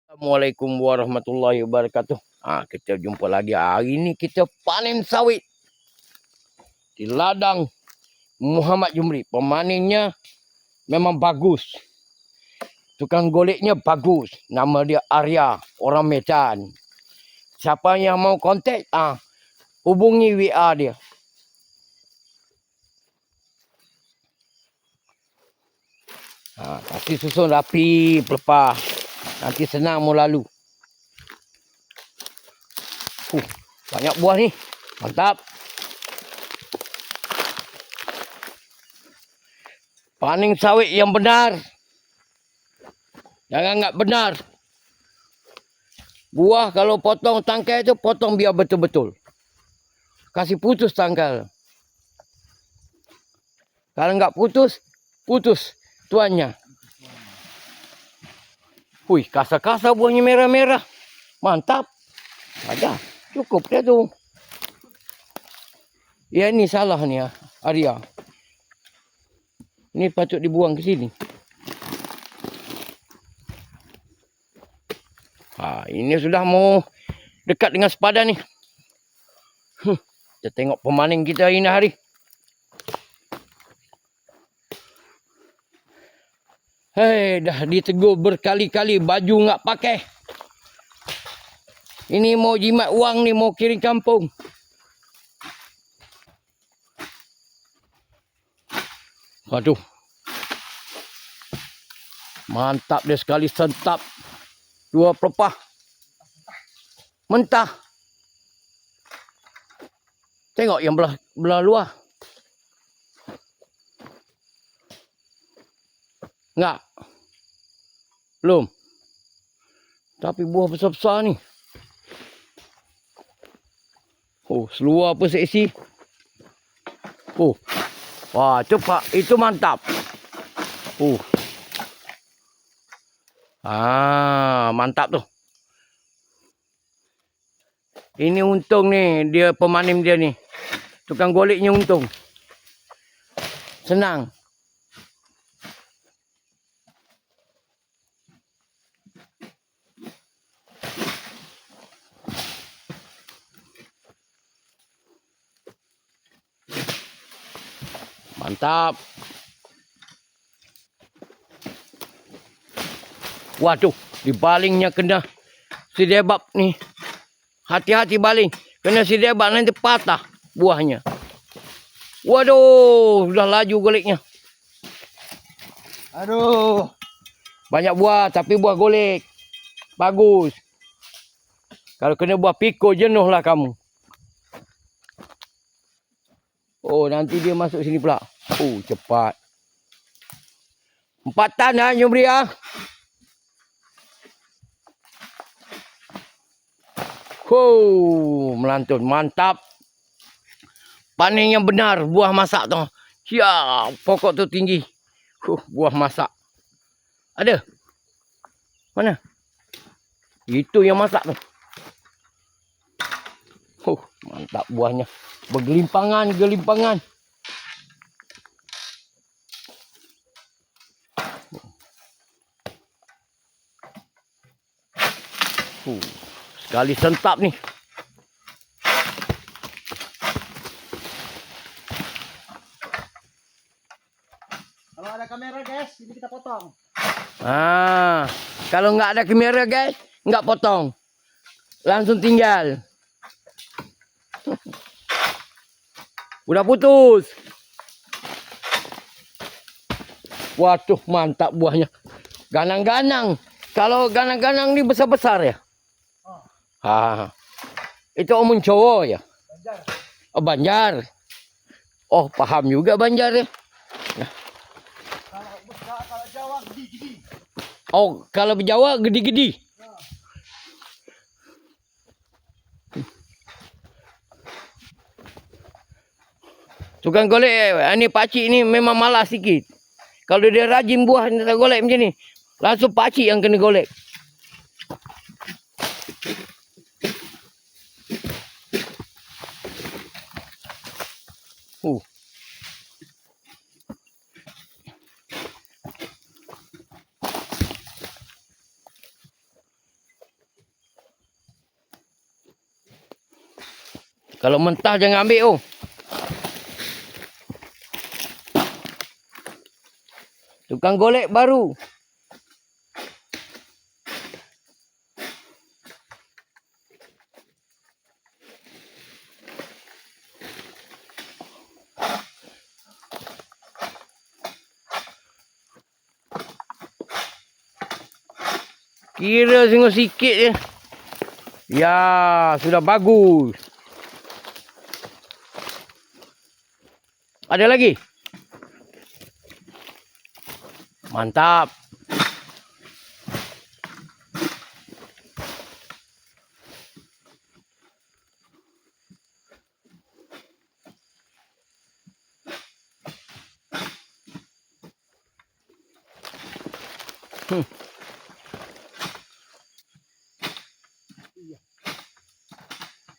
Assalamualaikum warahmatullahi wabarakatuh. Kita jumpa lagi. Hari ini kita panen sawit di ladang Muhammad Jumri. Pemanennya memang bagus. Tukang goleknya bagus. Nama dia Arya, orang Medan. Siapa yang mau kontak, hubungi WA dia. Kasih susun rapi pelepah. Nanti senang mau lalu. Banyak buah ni. Mantap. Panen sawit yang benar. Jangan enggak benar. Buah kalau potong tangkai tu, potong biar betul-betul. Kasih putus tangkai. Kalau enggak putus, putus tuannya. Hui, kasar-kasar buahnya merah-merah. Mantap. Ada. Cukup dia tu. Ya, ni salah ni, Arya. Ini patut dibuang ke sini. Ini sudah mau dekat dengan sepadan ni. Kita tengok pemanen kita ini hari. Hei, dah ditegur berkali-kali baju enggak pakai. Ini mau jimat uang ni, mau kirim kampung. Waduh. Mantap dia sekali sentap. 2 pelepah. Mentah. Tengok yang belah luar. Enggak. Belum. Tapi buah besar-besar ni. Seluar pun seksi. Wah, cepat. Itu mantap. Mantap tu. Ini untung ni. Dia pemanen dia ni. Tukang goleknya untung. Senang. Mantap. Waduh, dibalingnya kena si debab ni. Hati-hati baling. Kena si debab nanti patah buahnya. Waduh, sudah laju goleknya. Aduh. Banyak buah, tapi buah golek. Bagus. Kalau kena buah piko, jenuhlah kamu. Nanti dia masuk sini pula. Cepat. 4 tan Jumri melantun. Mantap. Panen yang benar. Buah masak tu. Ya, pokok tu tinggi. Buah masak. Ada? Mana? Itu yang masak tu. Mantap buahnya. Bergelimpangan. Sekali sentap ni. Kalau ada kamera guys, ini kita potong. Kalau nggak ada kamera guys, nggak potong. Langsung tinggal. Udah putus. Waduh, mantap buahnya. Ganang-ganang. Kalau ganang-ganang ni besar-besar ya? Itu omong Jawa ya? Banjar. Banjar. Paham juga Banjar ya? Kalau Jawa gedi-gedi. Kalau Jawa gedi-gedi. Tukang golek ini pakcik ni memang malas sikit. Kalau dia rajin buah ni tak golek macam ni, langsung pakcik yang kena golek. Kalau mentah jangan ambil oh. Tukang golek baru. Kira tengok sikit je. Ya, sudah bagus. Ada lagi? Mantap.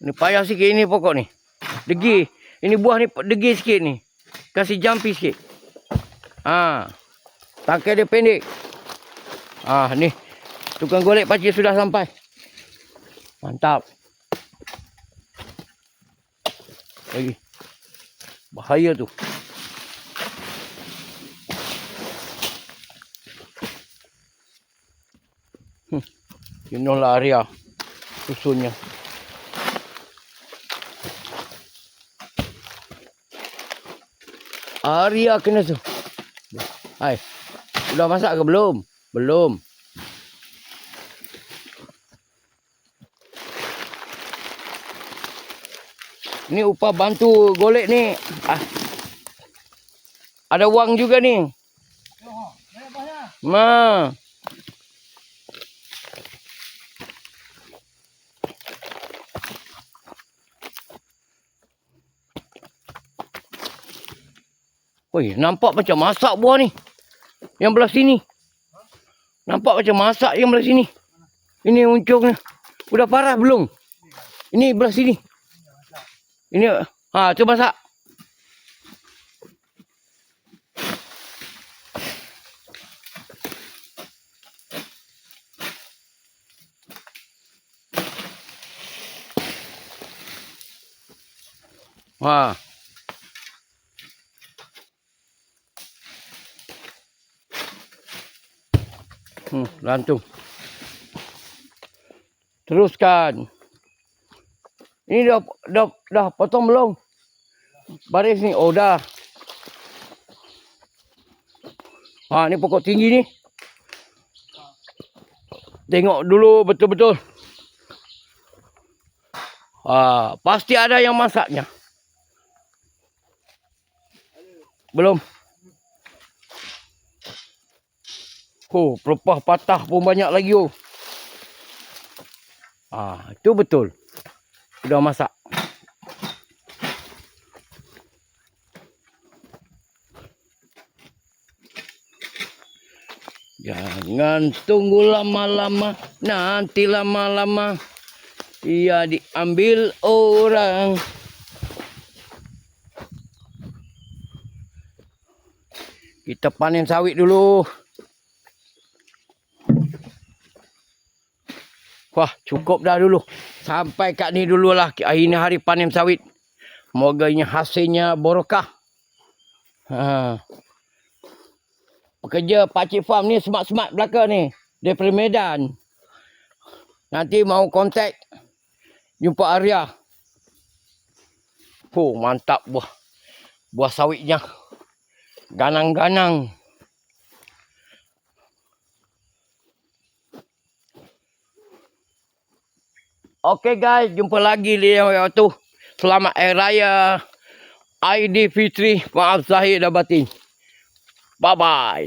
Ni payah sikit ni pokok ni. Degi. Ini buah ni degi sikit ni. Kasih jumpy sikit. Tangkai dia pendek. Ni. Tukang golek pakcik sudah sampai. Mantap. Lagi. Bahaya tu. Inilah area susunnya. Area kena tu. Hai. Sudah masak ke belum? Belum. Ni upah bantu golek ni. Ada wang juga ni. Ma. Woi, nampak macam masak buah ni. Yang belah sini. Nampak macam masak yang belah sini. Ini uncungnya. Udah parah belum? Ini belah sini. Ini, coba masak. Lantung. Teruskan. Ini dah potong belum? Baris ni. Oh dah. Ni pokok tinggi ni. Tengok dulu betul-betul. Pasti ada yang masaknya. Belum. Pelepah patah pun banyak lagi oh. Itu betul. Sudah masak. Jangan tunggu lama-lama, nanti lama-lama ia diambil orang. Kita panen sawit dulu. Wah, cukup dah dulu. Sampai kat ni dululah. Hari ni hari panen sawit. Moga hasilnya barokah. Pekerja Pakcik Farm ni smart-smart belakang ni. Daripada Medan. Nanti mau kontak. Jumpa area. Mantap buah. Buah sawitnya. Ganang-ganang. Okey guys, jumpa lagi di waktu. Selamat Hari Raya Aidilfitri. Maaf zahir dan batin. Bye bye.